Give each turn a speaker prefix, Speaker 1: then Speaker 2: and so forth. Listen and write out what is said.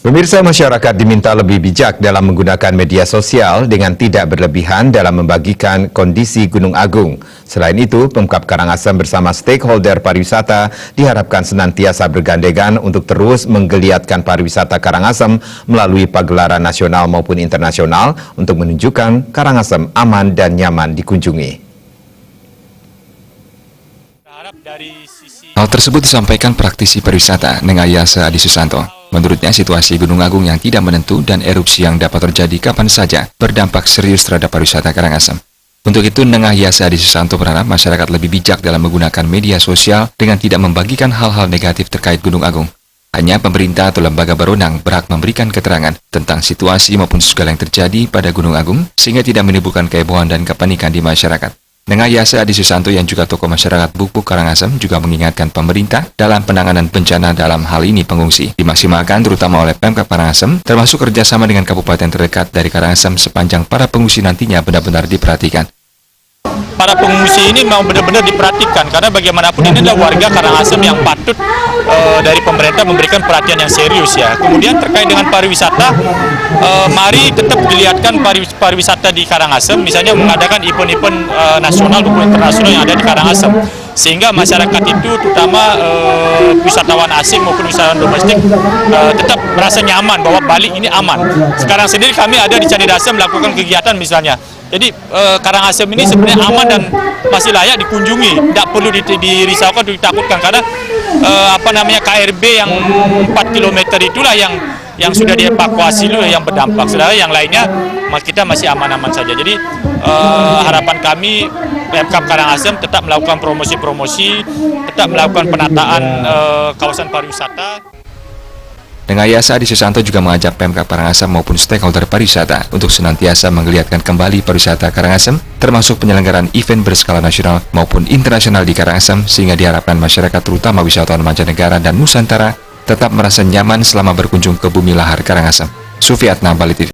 Speaker 1: Pemirsa, masyarakat diminta lebih bijak dalam menggunakan media sosial dengan tidak berlebihan dalam membagikan kondisi Gunung Agung. Selain itu, Pemkab Karangasem bersama stakeholder pariwisata diharapkan senantiasa bergandengan untuk terus menggeliatkan pariwisata Karangasem melalui pagelaran nasional maupun internasional untuk menunjukkan Karangasem aman dan nyaman dikunjungi.
Speaker 2: Hal tersebut disampaikan praktisi pariwisata Nengayasa Adi Susanto. Menurutnya, situasi Gunung Agung yang tidak menentu dan erupsi yang dapat terjadi kapan saja berdampak serius terhadap pariwisata Karangasem. Untuk itu, Nengayasa Adi Susanto berharap masyarakat lebih bijak dalam menggunakan media sosial dengan tidak membagikan hal-hal negatif terkait Gunung Agung. Hanya pemerintah atau lembaga berwenang berhak memberikan keterangan tentang situasi maupun segala yang terjadi pada Gunung Agung sehingga tidak menimbulkan kehebohan dan kepanikan di masyarakat. Nengayasa Adi Susanto yang juga tokoh masyarakat Bukbuk Karangasem juga mengingatkan pemerintah dalam penanganan bencana dalam hal ini pengungsi dimaksimalkan terutama oleh Pemkab Karangasem termasuk kerjasama dengan kabupaten terdekat dari Karangasem sepanjang para pengungsi nantinya benar-benar diperhatikan.
Speaker 3: Para pengungsi ini mau benar-benar diperhatikan karena bagaimanapun ini adalah warga Karangasem yang patut dari pemerintah memberikan perhatian yang serius ya. Kemudian terkait dengan pariwisata, mari tetap dilihatkan pariwisata di Karangasem, misalnya mengadakan event-event nasional maupun internasional yang ada di Karangasem, sehingga masyarakat itu terutama wisatawan asing maupun wisatawan domestik tetap merasa nyaman bahwa Bali ini aman. Sekarang sendiri kami ada di Candidasem melakukan kegiatan misalnya. Jadi Karangasem ini sebenarnya aman dan masih layak dikunjungi, tidak perlu dirisaukan, ditakutkan karena KRB yang 4 km itulah yang sudah dievakuasi dulu yang berdampak. Sedangkan yang lainnya kita masih aman-aman saja. Jadi harapan kami Pemkab Karangasem tetap melakukan promosi-promosi, tetap melakukan penataan kawasan pariwisata.
Speaker 2: Nengayasa Adi Susanto juga mengajak Pemkab Karangasem maupun stakeholder pariwisata untuk senantiasa menggeliatkan kembali pariwisata Karangasem, termasuk penyelenggaraan event berskala nasional maupun internasional di Karangasem, sehingga diharapkan masyarakat terutama wisatawan mancanegara dan Nusantara tetap merasa nyaman selama berkunjung ke bumi lahar Karangasem. Sufiatna, Bali TV.